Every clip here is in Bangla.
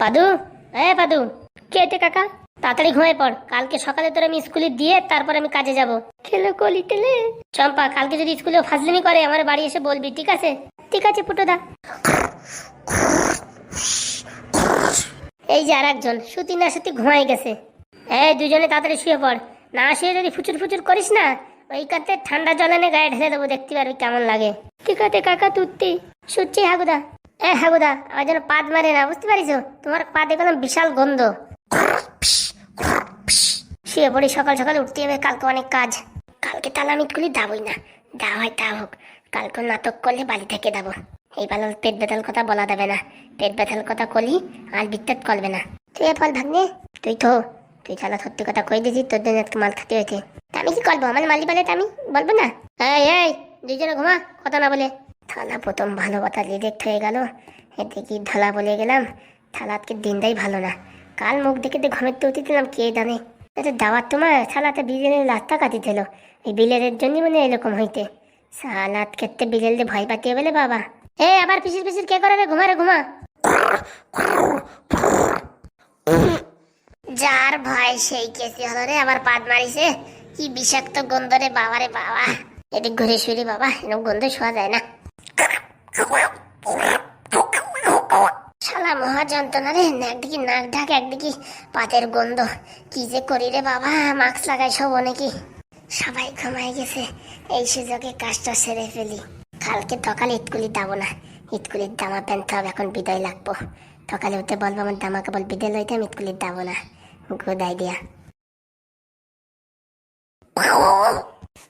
পাদু, পাদু। কে এতে কাকা? তাড়াতাড়ি ঘুমায় পড়, কালকে সকালে তোর আমি স্কুলে দিয়ে তারপর আমি কাজে যাব। খেলো কলি টেলে। চম্পা, কালকে যদি স্কুলে ফাজলামি করে আমার বাড়ি এসে বলবি, ঠিক আছে? ঠিক আছে পুটোদা। এই যে আর একজন সুতি না সুতি ঘুমাই গেছে। দুজনে তাড়াতাড়ি শুয়ে পড়, না শুয়ে যদি ফুচুর ফুচুর করিস না ওই কাতে ঠান্ডা জল এনে গায়ে ঢেলে দেবো, দেখতে পারবি কেমন লাগে। ঠিক আছে কাকা, তুত্তি শুচ্ছি। হাগুদা, হাগুদা, আমার যেন পাদ মারে না, বুঝতে পারিস? তোমার পা দেখলাম বিশাল গন্ধ। শুয়ে পড়ি, সকাল সকাল উঠতে হবে, কালকে অনেক কাজ। কালকে তাহলে আমি স্কুলে যাবই না, যা হয় তা হোক। কালকে নাটক করলে বাড়ি থেকে যাবো। এই ভালো পেট ব্যথার কথা বলা যাবে না, পেট ব্যথার কথা কলি আর বিত্তাত করবে না। তুই ফল ভাগ্নে, তুই চালা সত্যি কথা কই দিয়েছি, তোর জন্য আজকে মাল খাতে হয়েছে। আমি কি করবো, আমার মালি বলে আমি বলবো না? এই দুইজনে ঘুমা, কথা না বলে। থালা প্রথম ভালো কথা রিজেক্ট হয়ে গেল, এদিকে ঢালা বলে গেলাম। থালা আজকে দিনটাই ভালো না, কাল মুখ দেখে ঘুমের তো উঠেছিলাম, কে জানে। দাওয়ার তোমার সালাতে বিলের রাস্তা কাটিছিল, এই বিলের জন্য মানে এরকম হইতে। সালাদ খেতে বিলের ভয় পাতিয়ে বলে বাবা। আবার পিছির পিছির কে করে রে? ঘুমা রে ঘুমা। যার ভয় সেই কেসি হলো রে, আবার পাদ মারিছে। কি বিষাক্ত গন্ধ রে বাবা, রে বাবা। এদিক ঘুরে শুরি বাবা, এরকম গন্ধ শোয়া যায় না। শালা মহা যন্ত্রণা রে, একদিকে নাক ঢাক, একদিকে পাতের গন্ধ। কি যে করি রে বাবা, মাস্ক লাগাই সব নাকি। সবাই ঘুমাই গেছে, এই সুযোগে কাজটা সেরে ফেলি। কালকে সকালে স্কুলে যাবো না, স্কুলের জামা প্যান্ট হবে, এখন বিদায় লাগবো। সকালে উঠে বলবো আমার জামা কাপড় বিদায় লইতে, আমি স্কুলে যাবো না। গোদাই দিয়া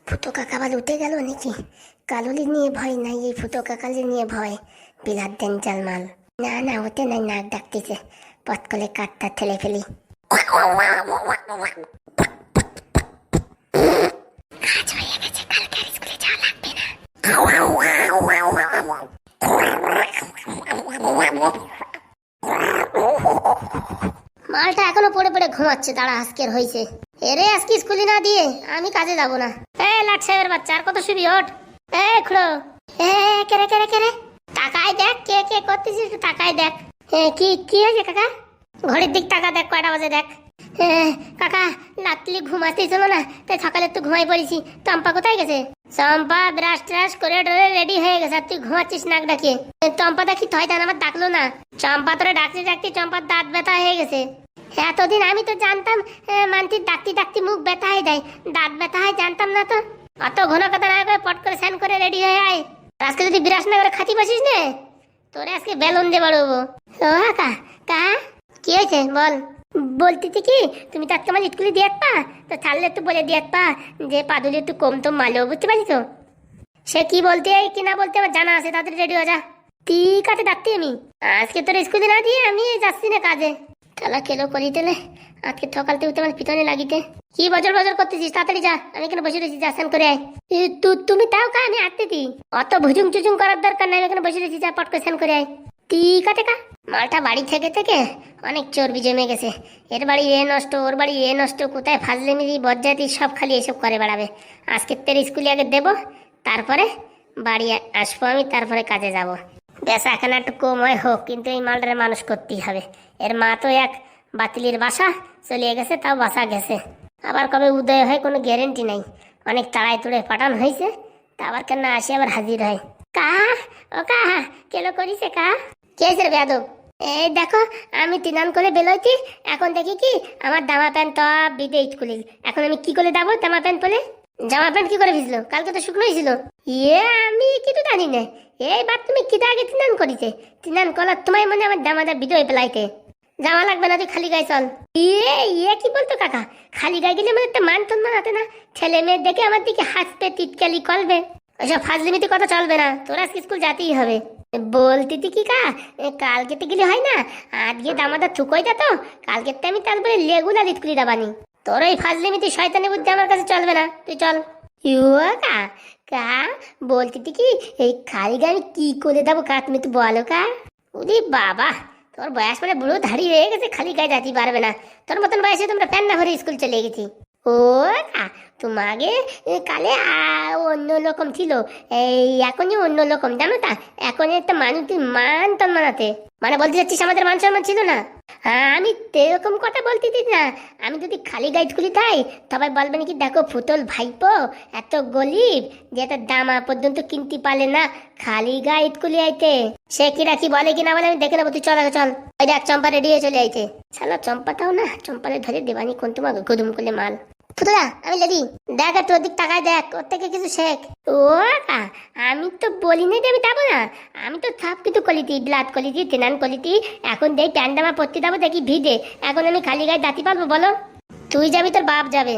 ফুটো কাকা বল উঠে গেল নাকি? কালুলি নিয়ে ভয় নাই, এই ফুটো কাকালি নিয়ে ভয়। বিরাট ডেঞ্জার মাল। না ওতে নাই, নাক ডাকতেছে। পথ করে কাঠটা ঠেলে ফেলি। কাজ হয়ে গেছে, কালকে আর স্কুলে যাওয়া লাগবে না। মালটা এখনো পড়ে পড়ে ঘুমাচ্ছে, দাঁড়া আজকের হয়েছে। এরে আজকে স্কুলে না দিয়ে আমি কাজে যাবো না। লাট সাহেবের বাচ্চা, আর কত শুবি? ওঠ। খুড়ো। কেরে কেরে কেরে, টাকায় দেখ কে কে করতেছিস, টাকায় দেখ। কি হয়েছে কাকা? ঘড়ির দিক টাকা দেখ, কয়টা বাজে দেখ। কাকা রাত্রি ঘুমাতেছিল না, তাই সকালে একটু ঘুমাই পড়েছি। চম্পা কোথায় গেছে? চম্পা ব্রাশ ট্রাশ করে ডরে রেডি হয়ে গেছে, আর তুই ঘুমাচ্ছিস নাক ডাকিয়ে। চম্পা দেখি থয়টা আমার ডাকলো না। চম্পা তোরে ডাকতে ডাকতে চম্পার দাঁত ব্যথা হয়ে গেছে। এতদিন আমি তো জানতাম মানতির ডাকতে ডাকতে মুখ ব্যথা হয়ে যায়, দাঁত ব্যথা হয়, জানতাম না তো। অত ঘন কথা না করে পট করে স্নান করে রেডি হয়ে আয়। আজকে যদি বিরাস না করে খাতি বসিস নে, তোরে আজকে বেলুন দিয়ে বাড়বো। ও কা কা কি হয়েছে বল? বলতেছি কি, তুমি তো আজকে আমার স্কুলে দিয়ে পা, তো ছাড়লে একটু বলে দিয়ে পা যে পাদুলি একটু কম তো মালো, বুঝতে পারিস তো? সে কি বলতে কি না বলতে আমার জানা আছে, তাড়াতাড়ি রেডি হয়ে যা। ঠিক আছে ডাকতে আমি আজকে তোর স্কুলে না দিয়ে আমি যাচ্ছি না কাজে। তালা কেলো করি তেলে আজকে সকালতে উঠতে আমার পিছনে লাগিতে। কি বজর বজর করতেছিস? তাড়াতাড়ি যা, আমি এখানে বসে রয়েছি, যা স্নান করে আয়। তুমি তাও কা, আমি আসতেছি। অত ভুজুং চুজুং করার দরকার নাই, আমি এখানে বসে রয়েছি, যা পট করে স্নান করে আয়। ঠিক আছে কা। মালটা বাড়ি থেকে থেকে অনেক চর্বি জমে গেছে। এর বাড়ি এ নষ্ট, ওর বাড়ি এ নষ্ট, কোথায় ফাজলেমিরি বজ্জাতি সব খালি এসব করে বেড়াবে। আজকে তের স্কুলে আগে দেবো, তারপরে বাড়ি আসবো আমি, তারপরে কাজে যাব। বেচা এখানে একটু কম হয় হোক, কিন্তু এই মালটারে মানুষ করতেই হবে। এর মা তো এক বাতিলের বাসা চলে গেছে, তাও বাসা গেছে, আবার কবে উদয় হয় কোনো গ্যারেন্টি নাই। অনেক তাড়াই তুড়ে পাঠানো হয়েছে, তা আবার কেন আসে আবার হাজির হয়। কা ও কা কেলো করিছে কা? কে রে বেয়াদব? এই দেখো আমি তিনান করে বেরোইছি, এখন দেখি কি আমার জামা প্যান্ট তো বিদে স্কুলে। এখন আমি কি করে যাবো জামা প্যান্ট পরে? জামা প্যান্ট কি করে ভিজলো? কালকে তো শুকনোই ছিল। আমি কিছু জানি না। এইবার তুমি কি আগে তিনান করিছে? তিনান করার তোমায় মনে আমার জামাটা বিদয় পেলাইতে। জামা লাগবে না, তুই খালি গায়ে চল। কি বলতো কাকা? খালি গায়ে গেলে মানে একটা মান সম্মান আছে না? ছেলে মেয়ে দেখে আমার দিকে হাসতে টিটকালি করবে, ওইসব ফাজলিমিতি কথা চলবে না। তোর আজকে স্কুল যেতেই হবে। বলতি কি কা, কালকে তো গেলে হয় না, আজকে দামাটা থুকোই যা তো, কালকে তো আমি তারপরে লেগুলার স্কুলে যাবানি। তোর ওই ফাজলিমিতি শয়তানি বুদ্ধি আমার কাছে চলবে না, তুই চল। কা কা বলতি কি, এই খালি গায়ে আমি কি করে দেবো কা, তুমি তো বলো কা। ওরে বাবা, তোর বয়স মানে বুড়ো ধাড়ি হয়ে গেছে, খালি গায়ে যাতে পারবে না। তোর মতন বয়সে তোমরা প্যান্ট না ভরে স্কুল চলে গেছি। ও কা তোমাকে কালে অন্য রকম ছিল, এই এখনই অন্য রকম, জানো তা? এখন একটা মানুষ মান সম্মান আছে, মানে বলতে চাচ্ছিস আমাদের মান সম্মান ছিল না? আমি এরকম কথা বলতেছি না। আমি যদি খালি গাইড খুলি তাই সবাই বলবেন কি, দেখো ফুটল ভাইপো এত গরিব যে এত দামা পর্যন্ত কিনতে পারলে না, খালি গাইড খুলি আইতে। সে কিরা কি বলে কিনা বলে আমি দেখে নেবো, তুই চল আগে চল। ওই দেখ চম্পা রেডি হয়ে চলে আইছে। শালা চম্পাটাও না, চম্পালে ধরে দেবানি কোন তোমাকে গুদুম করলে মাল। ফুটুদা আমি রেডি, দেখ একটু ওদিক তাকায় দেখ, ওর থেকে কিছু শেখ। ও আমি তো বলি না যে আমি যাবো না, আমি তো সব কিছু কলিতি, ব্লাড কলিতি, তেনান কলিতি। এখন দেখ প্যান্ডামা পড়তে যাবো, দেখি ভিজে। এখন আমি খালি গায়ে দাঁতি পারবো বলো? তুই যাবি তোর বাপ যাবে,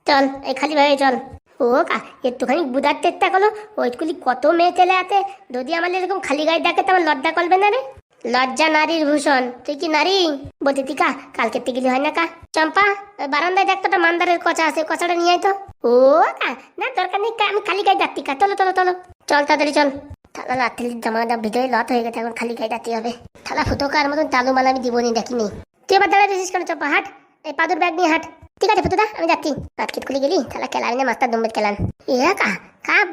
চল এই খালি ভাবে চল। ও একটুখানি বুধার চেষ্টা করো, ওইগুলি কত মেয়ে ছেলে আছে, যদি আমার এরকম খালি গায়ে দেখে তো আমার লজ্জা করবে না রে? লজ্জা নারীর ভূষণ, তুই কি নারী? বলতে টিকা কালকে থেকে গেলি হয় না কা? চম্পা বারান্দায় দেখ তো মান্দারের কচা আছে, কচাটা নিয়ে আয় তো। ও না দরকার নেই, আমি খালি গায়ে যাচ্ছি কা, চলো চলো চলো চল তাড়াতাড়ি চল। থালা রাত্রি জামাটা ভিতরে লত হয়ে গেছে, এখন খালি গায়ে যাচ্ছি হবে। থালা ফুটোকার মতন চালু মাল আমি দিবনি, দেখিনি। তুই এবার দাঁড়ায় দিস কেন? চম্পা হাট, এই পাদুর ব্যাগ নিয়ে হাট। ঠিক আছে ফুটুদা আমি যাচ্ছি। আজকে খুলে গেলি তাহলে খেলাবি না, মাস্টার দম্বেদ খেলান। এ কা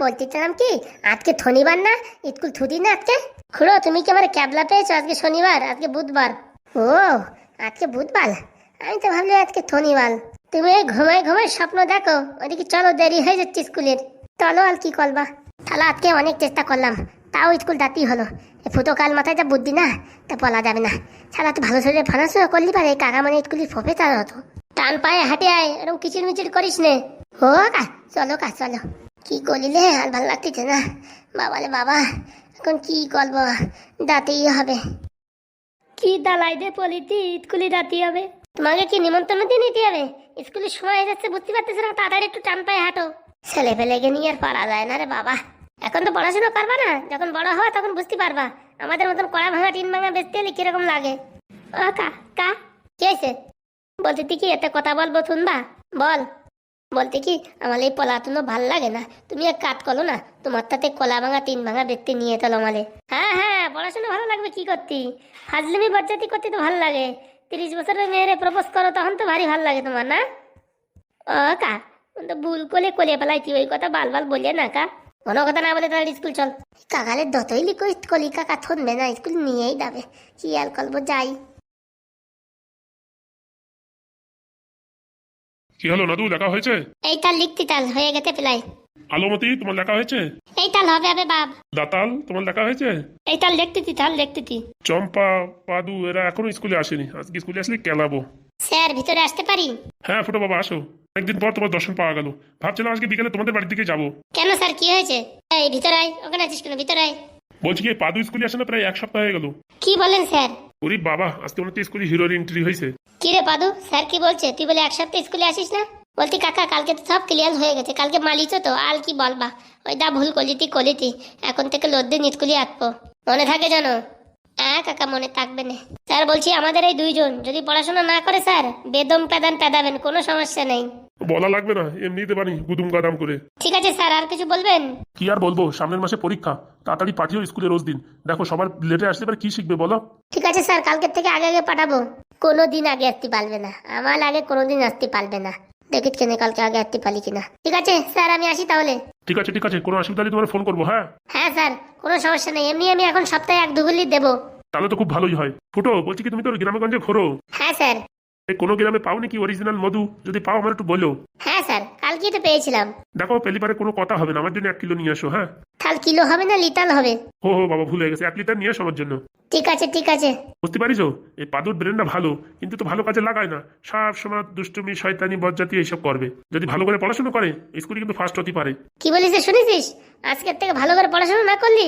বলতেছিলাম কি, আজকে শনিবার না, স্কুল ছুটি না আজকে? খুড়ো তুমি কি আমার ক্যাবলা পেয়েছো? আজকে শনিবার, আজকে বুধবার। ও আজকে বুধবার, আমি তো ভাবলি আজকে শনিবার। তুমি ঘুমায় ঘুমায় স্বপ্ন দেখো, ওইদিকে চলো দেরি হয়ে যাচ্ছে স্কুলের। চলো আর কি করবা, তাহলে আজকে অনেক চেষ্টা করলাম, তাও স্কুল যাতেই হলো। ফুটো কাল মাথায় যা বুদ্ধি না, তা বলা যাবে না। ছাড়া তো ভালো শরীরে ফানাসও করলি পারে, কাকা মানে স্কুলের প্রফেসর হতো। টান পায়ে হাঁটে আয়, এরকম কিচির মিচির করিস নে। ও চলো চলো। কি করলিলে আর ভালো লাগতেছে না, বাবালে বাবা এখন কি করবো, দাঁতেই হবে। কি দালাই দে পলিতি, স্কুলে দাঁতেই হবে। তোমাকে কি নিমন্ত্রণ দিয়ে নিতে হবে? স্কুলের সময় হয়ে যাচ্ছে, বুঝতে পারতেছে না, তাড়াতাড়ি একটু টান পায়ে হাঁটো। ছেলে ফেলেকে নিয়ে আর পারা যায় না রে বাবা। এখন তো পড়াশোনা করবা না, যখন বড় হওয়া তখন বুঝতে পারবা আমাদের মতন কড়া ভাঙা টিন ভাঙা বেচতে হলে কিরকম লাগে। ও কা কি হয়েছে? বলতে কি এত কথা বলবো শুনবা? বল। বলতে কি আমার এই পলাতুনো ভাল লাগে না, তুমি এক কাজ করো না, তোমার তাতে কলা ভাঙা টিন ভাঙা বেচতে নিয়ে চলো আমালে। হ্যাঁ পড়াশোনা ভালো লাগবে কি করতি, ফাজলিমি বজ্জাতি করতে তো ভালো লাগে। 30 বছরের মেয়েরে প্রপোজ করো তখন তো ভারী ভালো লাগে তোমার না? ও তো ভুল করে কলিয়ে ফেলাইছি, ওই কথা বাল বলিয়ে না কা। কোনো কথা না বলে তাহলে স্কুল চল। কাকালে যতই লিখো স্কুলি কাকা থনবে না, স্কুল নিয়েই যাবে। কি আর করবো, যাই। কি হলো নাদু, লেখা হয়েছে? এই তাল লিখতি, তাল হয়ে গেছে প্লাই। আলোমতি তোমার লেখা হয়েছে? এই তাল হবে বাপ। দাতাল তোমার লেখা হয়েছে? এই তাল লিখতেছি, তাল লিখতেছি। চম্পা পাদু এরা এখনো স্কুলে আসেনি, আজকে স্কুলে আসলে কেলাবো। স্যার ভিতরে আসতে পারি? হ্যাঁ ফুটো বাবা আসো, একদিন পর তোমার দর্শন পাওয়া গেল, ভাবছিলাম আজকে বিকেলে তোমাদের বাড়ির দিকে যাবো। কেন স্যার কি হয়েছে? এই ভিতরে আয়, ওখানে আছিস কেন? ভিতরে আয়। বলছি কি পাদু স্কুলে আসে না প্রায় 1 সপ্তাহ হয়ে গেল। কি বলেন স্যার? ওরে বাবা আজকে মনে হচ্ছে স্কুলে হিরোর এন্ট্রি হয়েছে। কি রে পাদু, স্যার কি বলছে? তুই বলে 1 সপ্তাহ স্কুলে আসিস না? বলতি কাকা কালকে তো সব ক্লিয়ার হয়ে গেছে, কালকে মালিছ তো আর কি বলবা। ওই দা ভুল কলিতি, এখন থেকে লদ্দিন স্কুলে আসবো, মনে থাকে জানো? হ্যাঁ কাকা মনে থাকবে না। স্যার বলছি আমাদের এই 2 জন যদি পড়াশোনা না করে স্যার বেদম পেদাবেন, কোনো সমস্যা নেই। বলা লাগবে না, এমনিতে পারি গুদুম গাদাম করে। ঠিক আছে স্যার, আর কিছু বলবেন? কি আর বলবো, সামনের মাসে পরীক্ষা, তাড়াতাড়ি পাঠিও স্কুলে রোজ দিন। দেখো সবার লেটে আসলে এবার কি শিখবে বলো? ঠিক আছে স্যার, কালকের থেকে আগে পাঠাবো। কোনোদিন আগে আসতে পারবে না, আমার আগে কোনোদিন আসতে পারবে না। দেখি কেন কালকে আগে আসতে পারি কিনা। ঠিক আছে স্যার আমি আসি তাহলে। ঠিক আছে কোনো অসুবিধা হলে তোমার ফোন করবো। হ্যাঁ হ্যাঁ স্যার কোনো সমস্যা নেই, এমনি আমি এখন সপ্তাহে 1-2 দেবো। তাহলে তো খুব ভালোই হয়। ফুটো বলছি কি তুমি তো গ্রামেগঞ্জে ঘোরো, হ্যাঁ স্যার। কোনো গ্রামে পাও নাকি অরিজিনাল মধু? যদি পাও আমার একটু বলো। হ্যাঁ স্যার কালকে তো পেয়েছিলাম। দেখো পেলিপারে কোনো কথা হবে না, আমার জন্য 1 কিলো নিয়ে আসো। হ্যাঁ তাহলে কিলো হবে না লিটার হবে? হো বাবা ভুলে গেছে, 1 লিটার নিয়ে আসো আমার জন্য। ঠিক আছে। বুঝতে পারিস এই পাদুর ব্রেনটা ভালো, কিন্তু তো ভালো কাজে লাগায় না, সব সময় দুষ্টুমি শয়তানি বজ্জাতি এইসব করবে। যদি ভালো করে পড়াশোনা করে স্কুলে কিন্তু ফার্স্ট হতে পারে। কি বলিস শুনেছিস? আজকের থেকে ভালো করে পড়াশোনা না করলি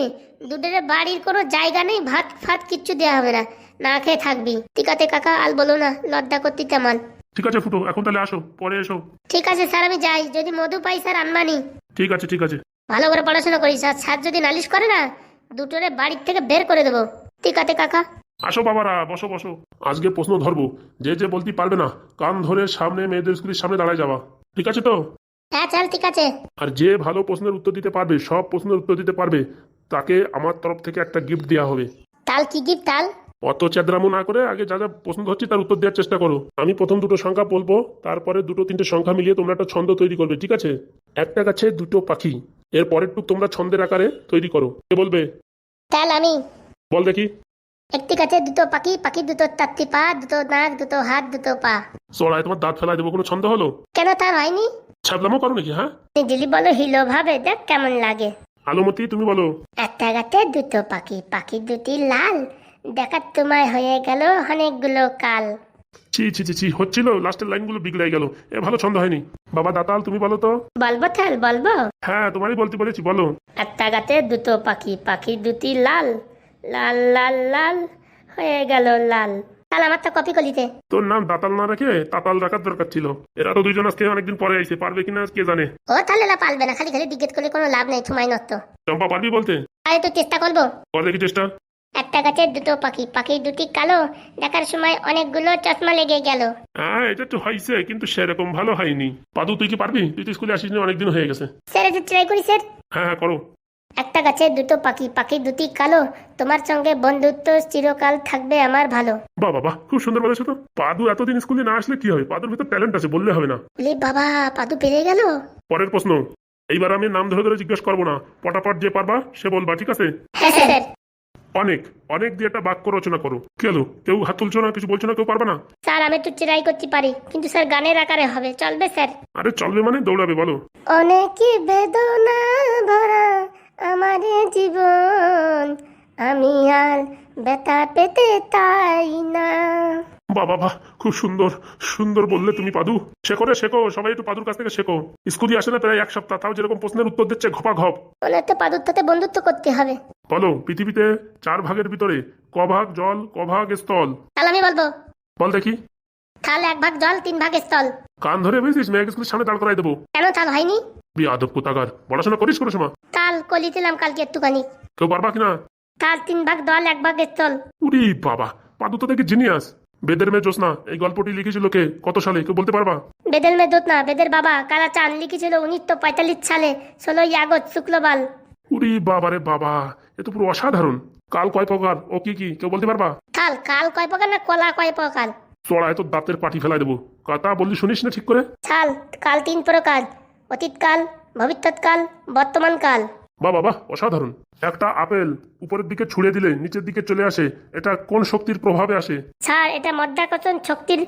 দুধের বাড়ির কোনো জায়গা নেই, ভাত ফাত কিচ্ছু দেওয়া হবে না, না খেয়ে থাকবি। ঠিক আছে কাকা আর বলো না, লজ্জা করতে তেমন। ঠিক আছে ফুটো এখন তাহলে আসো, পরে এসো। ঠিক আছে স্যার আমি যাই, যদি মধু পাই স্যার আনবানি। ঠিক আছে ভালো করে পড়াশোনা করিস, আর স্যার যদি নালিশ করে না দুটোরে বাড়ির থেকে বের করে দেবো। ঠিক আছে কাকা। আসো বাবারা, বসো। আজকে প্রশ্ন ধরবো, যে বলতে পারবে না কান ধরে সামনে মেয়েদের স্কুলের সামনে দাঁড়ায় যাওয়া। ঠিক আছে তো? হ্যাঁ চল ঠিক আছে। আর যে ভালো প্রশ্নের উত্তর দিতে পারবে, সব প্রশ্নের উত্তর দিতে পারবে, তাকে আমার তরফ থেকে একটা গিফট দেওয়া হবে। তাল কি গিফট তাল? অত চেদ্রামো না করে আগে যা প্রশ্ন ধরছি তার উত্তর দেওয়ার চেষ্টা করো। আমি প্রথম 2টো সংখ্যা বলবো, তারপরে 2-3টে সংখ্যা মিলিয়ে তোমরা একটা ছন্দ তৈরি করবে। ঠিক আছে? একটা গাছে 2টো পাখি, এর পরের টুক তোমরা ছন্দের আকারে তৈরি করো। কে বলবে? তাল আমি। বল দেখি। একটি গাছে দুটো পাখি, পাখি দুটো চারটি পা, দুটো নাক, দুটো হাত, দুটো পা। চড়ায় তোমার দাঁত ফেলায় দেবো, কোনো ছন্দ হলো? কেন তার হয়নি? ছাবলামো করো নাকি? হ্যাঁ, দিলি বলো হিলো ভাবে, দেখ কেমন লাগে। আলোমতি তুমি বলো। একটা গাছে দুটো পাখি, পাখি দুটি লাল, দেখার তোমায় হয়ে গেল অনেকগুলো কাল। ছি ছি ছি ছি, হচ্ছিল লাস্টের লাইনগুলো বিগড়াই গেল। এ ভালো ছন্দ হয়নি। বাবা দাতাল তুমি বলো তো। বলবো তাল বলবো। হ্যাঁ, তোমারই বলতে বলেছি, বলো। একটা গাছে দুটো পাখি, পাখি দুটি লাল, লাল লাল লাল হয়ে গেল লাল। তাহলে আমার তো কপি কলিতে। তোর নাম দাতাল না রেখে তাতাল রাখার দরকার ছিল। এরা তো দুইজন আজকে অনেকদিন পরে আইছে, পারবে কিনা কে জানে। ও তাহলে না পারবে না, খালি খালি জিজ্ঞেস করলে কোনো লাভ নেই, তোমায় নষ্ট। চম্পা পারবি বলতে? আর একটু চেষ্টা করবো। কর দেখি চেষ্টা। একটা গাছে দুটো পাখি, পাখি দুটি কালো, দেখার সময় অনেকগুলো চশমা লেগে গেল। হ্যাঁ, এটা তো হয়েছে, কিন্তু সেরকম ভালো হয়নি। পাদু তুই কি পারবি? তুই তো স্কুলে আসিস না, অনেকদিন হয়ে গেছে। স্যার একটু ট্রাই করি স্যার। হ্যাঁ হ্যাঁ, করো। একটা গাছে দুটো পাখি, পাখি দুটি কালো, তোমার সঙ্গে বন্ধুত্ব চিরকাল থাকবে আমার ভালো। বাহ বাহ বাহ, খুব সুন্দর বলেছো তো। পাদু এতদিন স্কুলে না আসলে কি হবে? পাদুর ভিতর ট্যালেন্ট আছে, বললে হবে না। বলি বাবা, পাদু পেরে গেল। পরের প্রশ্ন। এইবার আমি নাম ধরে ধরে জিজ্ঞেস করবো না, পটাপট যে পারবা সে বলবা, ঠিক আছে? হ্যাঁ স্যার। অনেক অনেক দিয়ে একটা বাক্য রচনা করো। কি হলো, কেউ হাত তুলছো না, কিছু বলছো না, কেউ পারবে না? স্যার আমি একটু ট্রাই করতে পারি, কিন্তু স্যার গানের আকারে হবে, চলবে স্যার? আরে চলবে মানে দৌড়াবে, বলো। অনেকই বেদনা ভরা আমার জীবন, আমি আর ব্যথা পেতে তাই না। বাহ বাহ বাহ, খুব সুন্দর সুন্দর বললে তুমি পাদু। শেখো রে শেখো, সবাই একটু পাদুর কাছ থেকে শেখো। স্কুলে আসে না প্রায় এক সপ্তাহ, তাও যেরকম প্রশ্নের উত্তর দিচ্ছে ঘপা ঘপ। মনে হচ্ছে পাদুর সাথে বন্ধুত্ব করতে হবে। বলো, পৃথিবীতে 4 ভাগের ভিতরে ক ভাগ জল, ক ভাগ স্থল? তাহলে আমি বলবো। বল দেখি। তাহলে 1 ভাগ জল, 3 ভাগ স্থল। কান ধরে বুঝছিস, মেয়ে স্কুলের সামনে দাঁড় করাই দেবো। কেন তাল হয়নি? বিয়াদব কোথাকার, পড়াশোনা করিস কোনো সময়? তাল কলিছিলাম কালকে একটুখানি। কেউ পারবা কিনা? তাল 3 ভাগ জল, 1 ভাগ স্থল। উরি বাবা, পাদু তো দেখি জিনিয়াস। বেদের মেয়ে জ্যোৎস্না এই গল্পটি লিখেছিল কে, কত সালে, কেউ বলতে পারবা? বেদের মে দোত না, বেদের বাবা কালাচাঁদ লিখেছিল 1945 সালে 16ই আগস্ট শুক্রবার। উরি বাবা রে বাবা, এ তো পুরো অসাধারণ। কাল কয় প্রকার ও কি কি, কেউ বলতে পারবা? তাল কাল কয় প্রকার না কলা কয় প্রকার? চড়ায় তো দাঁতের পাটি ফেলাই দেবো। কথা বললি শুনিস না ঠিক করে? তাল কাল 3 প্রকার, অতীতকাল, ভবিষ্যৎকাল, বর্তমানকাল। বাবা বাহ, অসাধারণ। একটা আপেল উপরের দিকে ছুঁড়ে দিলে নিচের দিকে চলে আসে, এটা কোন শক্তির প্রভাবে আসে? স্যার এটা মাধ্যাকর্ষণ শক্তির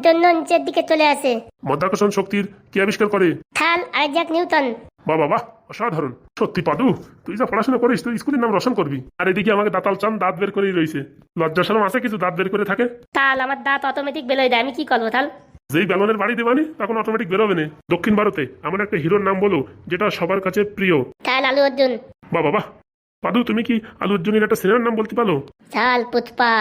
জন্য নিচের দিকে চলে আসে। মাধ্যাকর্ষণ শক্তির কে আবিষ্কার করে? থাল আইজাক নিউটন। বাবা বাহ, অসাধারণ। সত্যি পাদু, তুই যা পড়াশোনা করিস তুই স্কুলের নাম রোশন করবি। আর এদিকে আমাকে দাতাল চান দাঁত বের করেই রয়েছে। লজ্জা শরম আছে কিছু, দাঁত বের করে থাকে? তাল আমার দাঁত অটোমেটিক বেরোয় দেয়, আমি কি করবো তাল? যেই বেলনের বাড়ি দেবানি তখন অটোমেটিক বেরোবে না। দক্ষিণ ভারতে আমার একটা হিরোর নাম বলো যেটা সবার কাছে প্রিয়। তাল আলু অর্জুন। বাবা বাহ, পাদু তুমি কি আলু অর্জুনের একটা সিনেমার নাম বলতে পারো? তাল পুষ্পা।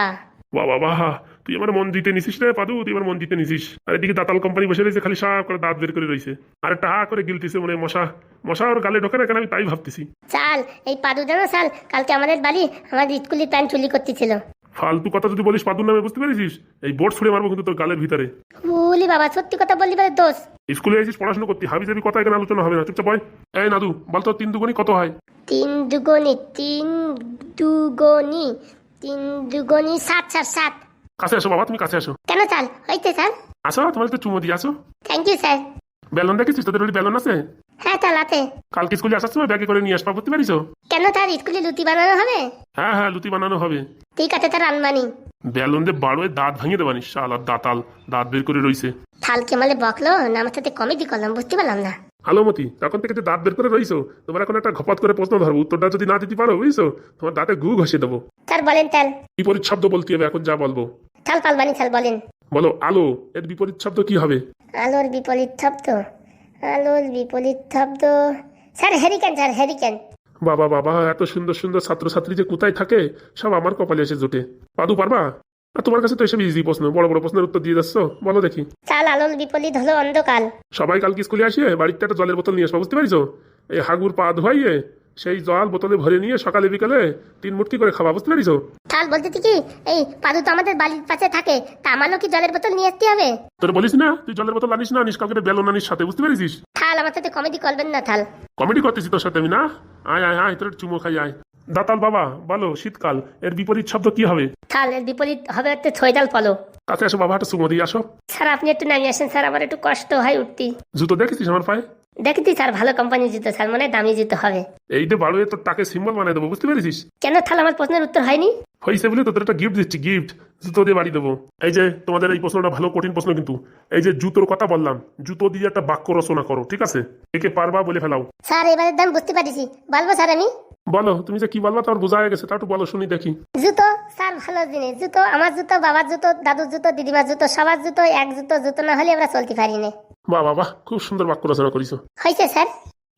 বাবা বাহ, তুই আমার মন জিতে নিছিস রে পাদু, তুই আমার মন জিতে নিছিস। আর এদিকে দাতাল কোম্পানি বসে রয়েছে, খালি সাপ করে দাঁত বের করে রয়েছে। আর একটা হা করে গিলতেছে, মনে হয় মশা মশা ওর গালে ঢোকে না কেন, আমি তাই ভাবতেছি। চাল এই পাদু জানো চাল, কালকে আমাদের বাড়ি আমাদের স্কুলের প্যান্ট চুরি করতেছিল। ফালতু কথা যদি বলিস পাদুর নামে, বুঝতে পেরেছিস এই বোর্ড ছুড়ে মারবো কিন্তু তোর গালের ভিতরে। বলি বাবা, সত্যি কথা বললি বলে দোষ। স্কুলে এসেছিস পড়াশোনা করতে, হাবি যাবি কথা এখানে আলোচনা হবে না, চুপচাপ বয়। এই নাদু বলতো 3 দুগুণী কত হয়? 3 দুগুণী 3 দুগুণী 3 দুগুণী 7 স্যার 7। কাছে আসো বাবা, তুমি কাছে আসো। কেন চাল হইতে স্যার? আসো, তোমার একটু চুমো দিয়ে আসো। Thank you sir. বেলন দেখেছিস, তোদের ওই বেলন আছে? হ্যাঁ চাল আছে। কালকে স্কুলে আসার সময় ব্যাগে করে নিয়ে আসবা, বুঝতে পারিস? কেন তার স্কুলে লুচি বানানো হবে? হ্যাঁ হ্যাঁ, লুচি বানানো হবে। ঠিক আছে তার আনবানি। বেলুন দিয়ে বাড়োয় দাঁত ভাঙিয়ে দেবানি, শালা দাতাল দাঁত বের করে রইছে। থালকে মালে বকলো না, আমার সাথে কমেডি করলাম, বুঝতে পারলাম না। আলোমতি, তখন থেকে যে দাঁত বের করে রইছো, তোমার এখন একটা ঘপাত করে প্রশ্ন ধরবো, উত্তরটা যদি না দিতে পারো বুঝছো, তোমার দাঁতে গু ঘষে দেবো। স্যার বলেন তাল। বিপরীত শব্দ বলতে হবে এখন, যা বলবো। থাল পালবানি থাল বলেন। বলো আলো, এর বিপরীত শব্দ কি হবে? আলোর বিপরীত শব্দ, আলোর বিপরীত শব্দ স্যার হেরিকেন, স্যার হেরিকেন। বাবা বাবা, এত সুন্দর সুন্দর ছাত্রছাত্রী যে কোথায় থাকে, সব আমার কপালে এসে জুটে। পাদু পারবা? আর তোমার কাছে তো এসব ইজি প্রশ্ন, বড় বড় প্রশ্নের উত্তর দিয়ে যাচ্ছ, বলো দেখি। চাল আলোর বিপরীত হলো অন্ধকার। সবাই কালকে স্কুলে আসিয়ে বাড়িতে একটা জলের বোতল নিয়ে আসবা, বুঝতে পারিস? এই হাগুর পা ধোয়াইয়ে সেই জল বোতলে ভরে নিয়ে সকালে বিকালে 3 মুটকি করে খাওয়া, বুঝতে পারিস? থাল বলতে কি, এই পাদু তো আমাদের বাড়ির পাশে থাকে, তা আমারও কি জলের বোতল নিয়ে আসতে হবে? তোর বলিস না তুই জলের বোতল আনিস না, আনিস কালকে বেলুন আনিস সাথে, বুঝতে পারিস? থাল আমার সাথে কমেডি করবেন না থাল। কমেডি করতেছি তোর সাথে আমি না। আয় আয় আয়, তোর চুমো খাই আয়। দাতাল বাবা বলো, শীতকাল এর বিপরীত শব্দ কি হবে? থাল এর বিপরীত হবে হচ্ছে ছয়ডাল ফলো। কাছে আসো বাবা, একটা চুমো দিয়ে আসো। স্যার আপনি একটু নামিয়ে আসেন স্যার, আমার একটু কষ্ট হয় উঠতি। জুতো দেখেছিস আমার পায়ে? দেখেছি স্যার, ভালো কোম্পানির জুতো স্যার, মানে দামি জুতো হবে। এই যে বাড়ুয়ে তোর টাকে সিম্বল বানিয়ে দেবো, বুঝতে পেরেছিস? কেন থাল আমার প্রশ্নের উত্তর হয়নি? হয়েছে বলে তোদের একটা গিফট দিচ্ছি, গিফট জুতো দিয়ে বাড়ি দেবো। এই যে তোমাদের এই প্রশ্নটা ভালো কঠিন প্রশ্ন, কিন্তু এই যে জুতোর কথা বললাম, জুতো দিয়ে একটা বাক্য রচনা করো, ঠিক আছে? একে পারবা বলে ফেলাও। স্যার এবারের দাম বুঝতে পারিছি, বলবো স্যার আমি। বলো, তুমি যে কি বলবা তোমার বোঝা হয়ে গেছে, তা একটু বলো শুনি দেখি। জুতো স্যার ভালো জিনিস, জুতো আমার জুতো, বাবার জুতো, দাদুর জুতো, দিদিমার জুতো, সবার জুতো এক জুতো, জুতো না হলে আমরা চলতে পারি না। বাহ বাহ বাহ, খুব সুন্দর বাক্য রচনা করেছো। হয়েছে স্যার?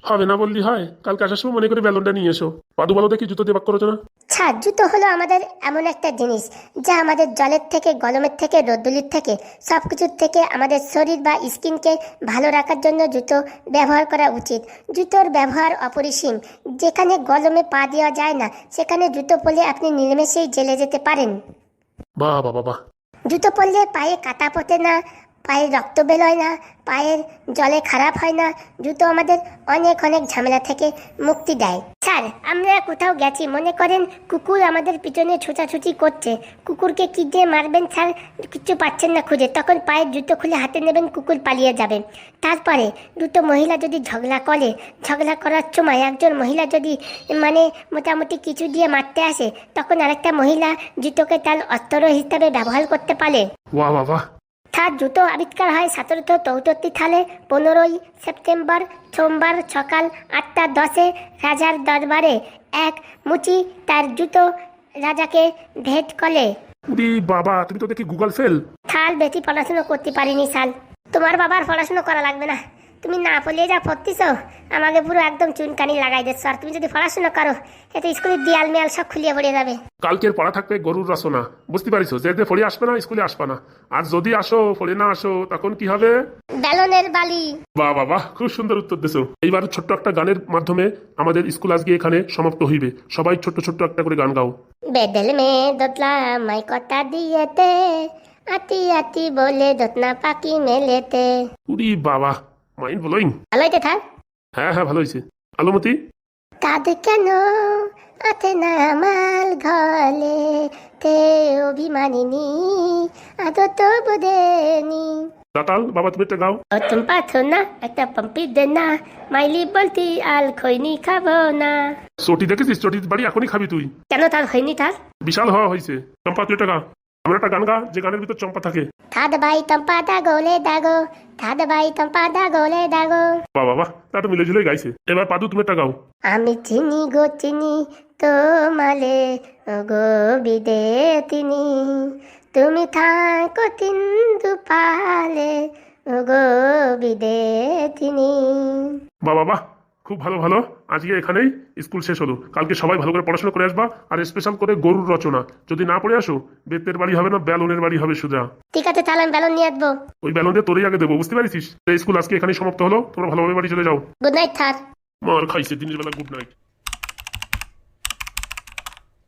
হবে না বললি হয়, কালকে আসার সময় মনে করে বেলুনটা নিয়ে এসো। পাদু বলো দেখি জুতো দিয়ে বাক্য রচনা। স্যার জুতো হলো আমাদের এমন একটা জিনিস যা আমাদের জলের থেকে, গরমের থেকে, রোদ্দুলির থেকে, সব কিছুর থেকে আমাদের শরীর বা স্কিনকে ভালো রাখার জন্য জুতো ব্যবহার করা উচিত। জুতোর ব্যবহার অপরিসীম। যেখানে গরমে পা দেওয়া যায় না সেখানে জুতো পরলে আপনি নিমেষেই জেলে যেতে পারেন। বাহ বাহ বাহ বাহ। জুতো পরলে পায়ে কাটা পড়ে না, পায়ে রক্ত বেরোয় না, পায়ের জলে খারাপ হয় না। জুতো আমাদের অনেক অনেক ঝামেলা থেকে মুক্তি দেয়। স্যার আমরা কোথাও গেছি, মনে করেন কুকুর আমাদের পিছনে ছোটাছুটি করছে, কুকুরকে কি দিয়ে মারবেন স্যার? কিছু পাচ্ছেন না খুঁজে, তখন পায়ের জুতো খুলে হাতে নেবেন, কুকুর পালিয়ে যাবে। তারপরে দুটো মহিলা যদি ঝগড়া করে, ঝগড়া করার সময় একজন মহিলা যদি মানে মোটামুটি কিছু দিয়ে মারতে আসে, তখন আরেকটা মহিলা জুতোকে তার অস্ত্র হিসাবে ব্যবহার করতে পারে। বাহ বাহ বাহ। তার জুতো আবিষ্কার হয় 1774 সালে 15ই সেপ্টেম্বর সোমবার সকাল 8:10 রাজার দরবারে এক মুচি তার জুতো রাজাকে ভেট করলে। দি বাবা, তুমি তো দেখি গুগল ফেল। থাল বেশি পড়াশুনো করতে পারিনি সাল। তোমার বাবার পড়াশুনো করা লাগবে না, তুমি না পড়লে যা পড়তিস আমাকে পুরো একদম চুনকানি লাগাই দিচ্ছ। আর তুমি যদি পড়াশুনো করো এতে স্কুলের দেয়াল মেয়াল সব খুলিয়ে পড়ে যাবে। কালকের পড়া থাকবে গরুর রচনা, বুঝতে পারিস? যে ফড়ে আসবে না স্কুলে আসবে না, আর যদি আসো ফড়ে না আসো তখন কি হবে? বেলনের বালি। বাহ বাহ বাহ, খুব সুন্দর উত্তর দিছো। এইবার ছোট্ট একটা গানের মাধ্যমে আমাদের স্কুল আজকে এখানে সমাপ্ত হইবে। সবাই ছোট্ট ছোট্ট একটা করে গান গাও। বেদেল মে দোতলা মাই কথা দিয়েতে, আতি আতি বলে দোতনা পাখি মেলেতে। উরি বাবা, মাইন্ড ব্লোয়িং। ভালো হইতে থাক। হ্যাঁ হ্যাঁ, ভালো হয়েছে। আলমতি, কাঁদ কেন আতে না মাল ঘলে, তে অভিমানিনী আদত বোধেনি। দাতাল বাবা, তুমি একটা গাও। ও তুম পাথো না একটা পাম্পি দে না, মাইলি বলতি আল খৈনি খাবো না। চটি দেখেছিস? চটির বাড়ি এখনই খাবি তুই। কেন তার হয়নি তার? বিশাল হওয়া হয়েছে। চম্পা তুই একটা গা, আমরা একটা গান গা যে গানের ভিতর চম্পা থাকে। থাদ বাই তম্পা দা গোলে দাগো, থাদ বাই তম্পা দা গোলে দাগো। বাবা বাহ, তা তো মিলে ঝুলে গাইছে। এবার পাদু তুমি একটা গাও। আমি চিনি গো চিনি তোমালে, গো বিদে তিনি, তুমি থাকো তিন্দু পালে, গো বিদে তিনি। বাবা বাহ, খুব ভালো ভালো। আজকে এখানেই স্কুল শেষ হলো। কালকে সবাই ভালো করে পড়াশোনা করে আসবা, আর স্পেশাল করে গরুর রচনা। যদি না পড়ে আসো, বেতের বাড়ি হবে না, বেলুনের বাড়ি হবে সুজা। ঠিক আছে তাহলে আমি বেলুন নিয়ে আসবো। ওই বেলুন দিয়ে তোরই আগে দেবো, বুঝতে পারিস? স্কুল আজকে এখানেই সমাপ্ত হলো, তোমরা ভালোভাবে বাড়ি চলে যাও। Good night sir. মার খাইছে দিনের বেলা, গুড নাইট।